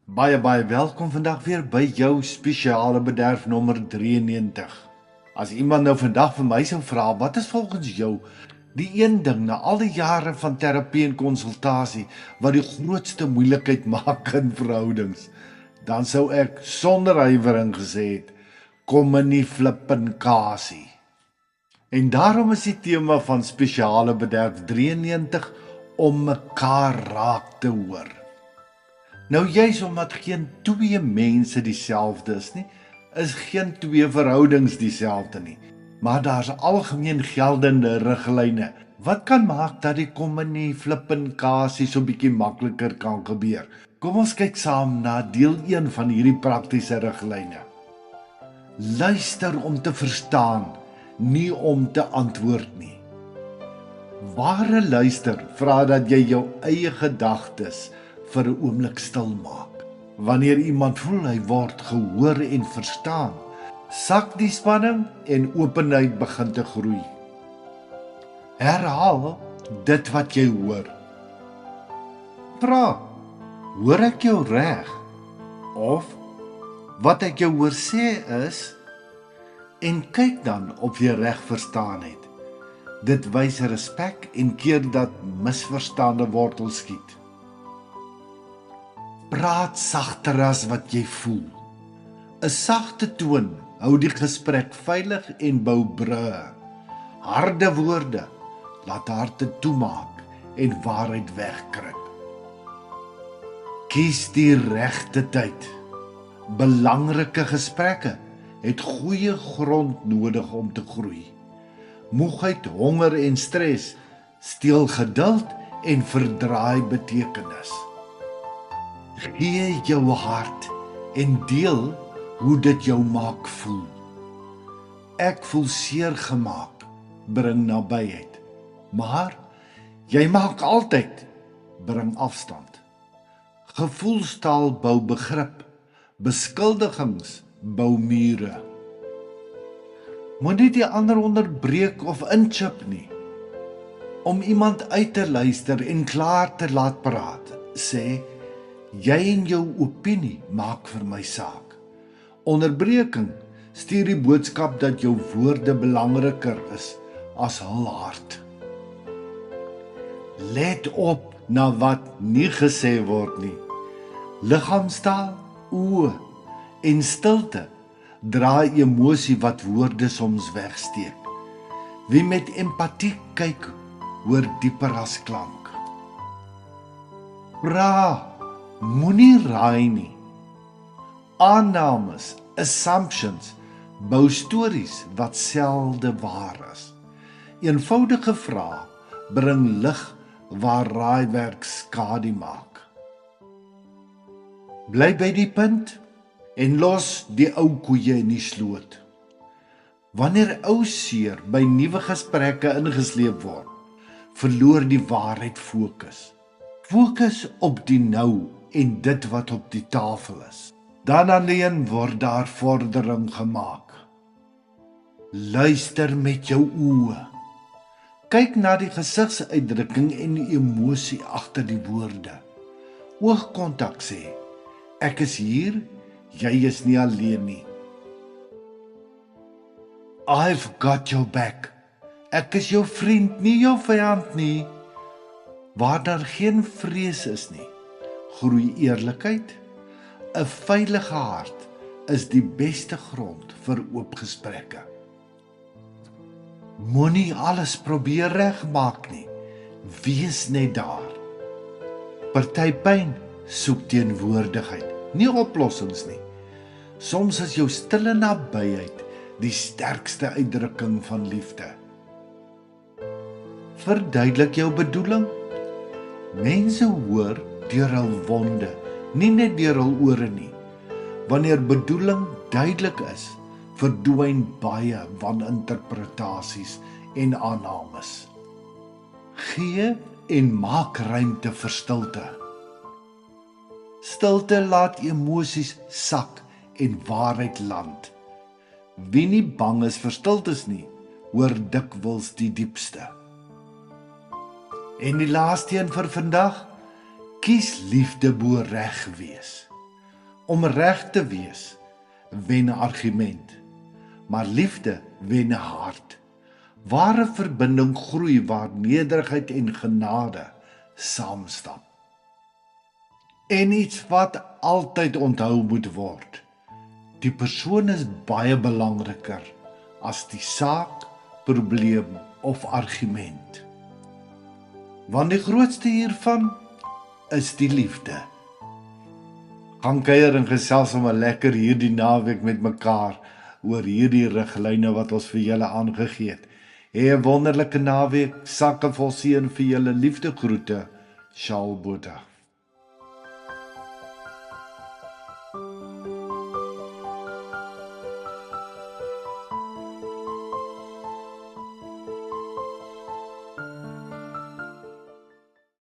Baie welkom vandag weer by jou spesiale bederf nommer 93. As iemand nou vandag vir my sou vra, wat is volgens jou die een ding na al die jare van terapie en konsultasie wat die grootste moeilikheid maak in verhoudings, dan sou ek sonder huiwering gesê het, kommunikasie. En daarom is die tema van spesiale bederf 93 om mekaar raak te hoor. Nou juis omdat geen twee mense dieselfde is nie, is geen twee verhoudings dieselfde nie. Maar daar's algemeen geldende riglyne wat kan maak dat die kommunikasie so bietjie makliker kan gebeur. Kom ons kyk saam na deel 1 van hierdie praktiese riglyne. Luister om te verstaan, nie om te antwoord nie. Ware luister vra dat jy jou eie gedagtes vir 'n oomblik stil maak. Wanneer iemand voel hy word gehoor en verstaan, sak die spanning en openheid begin te groei. Herhaal dit wat jy hoor. Vra, hoor ek jou reg? Of wat ek jou hoor sê is, en kyk dan of jy reg verstaan het. Dit wys respek en keer dat misverstande wortel skiet. Praat sagter as wat jy voel. 'n Sagte toon hou die gesprek veilig en bou brûe. Harde woorde laat harte toemaak en waarheid wegkruip. Kies die regte tyd. Belangrike gesprekke het goeie grond nodig om te groei. Moegheid, honger en stres steel geduld en verdraai betekenis. Gee jou hart en deel hoe dit jou maak voel. Ek voel seer gemaak, bring nabyheid. Maar jy maak altyd, bring afstand. Gevoelstaal bou begrip, beskuldigings bou mure. Moenie die ander onderbreek of inchip nie. Om iemand uit te luister en klaar te laat praat, sê, jy en jou opinie maak vir my saak. Onderbreking stuur die boodskap dat jou woorde belangriker is as hul hart. Let op na wat nie gesê word nie. Liggaamstaal, oë en stilte dra emosie wat woorde soms wegsteek. Wie met empatie kyk, hoor dieper as klank. Vra, moenie raai nie. Aannames, assumptions, bou stories wat selde waar is. Eenvoudige vrae bring lig waar raaiwerk skade maak. Bly by die punt en los die ou koeie in die sloot. Wanneer ou seer by nuwe gesprekke ingesleep word, verloor die waarheid fokus. Fokus op die nou en dit wat op die tafel is. Dan alleen word daar vordering gemaak. Luister met jou oë. Kyk na die gesigsuitdrukking en die emosie agter die woorde. Oogkontak sê, ek is hier, jy is nie alleen nie. I've got your back. Ek is jou vriend, nie jou vyand nie. Waar daar geen vrees is nie, groei eerlikheid. 'n Veilige hart is die beste grond vir oop gesprekke. Moenie alles probeer regmaak nie. Wees net daar. Party pyn soek teenwoordigheid, nie oplossings nie. Soms is jou stille nabyheid die sterkste uitdrukking van liefde. Verduidelik jou bedoeling. Mense hoor deur hul wonde, nie net deur hul ore nie. Wanneer bedoeling duidelik is, verdwyn baie waninterpretasies en aannames. Gee en maak ruimte vir stilte. Stilte laat emosies sak en waarheid land. Wie nie bang is vir stiltes nie, hoor dikwels die diepste. En die laaste een vir vandag, kies liefde bo reg wees. Om reg te wees, wen 'n argument, maar liefde wen 'n hart. Ware verbinding groei waar nederigheid en genade saamstap. En iets wat altyd onthou moet word. Die persoon is baie belangriker as die saak, probleem of argument. Want die grootste hiervan is die liefde. Gaan kuier en gesels sommer lekker hierdie naweek met mekaar oor hierdie riglyne wat ons vir julle aangegee het. Hê 'n wonderlike naweek, sakke vol seën vir julle, liefdegroete, Charles Botha.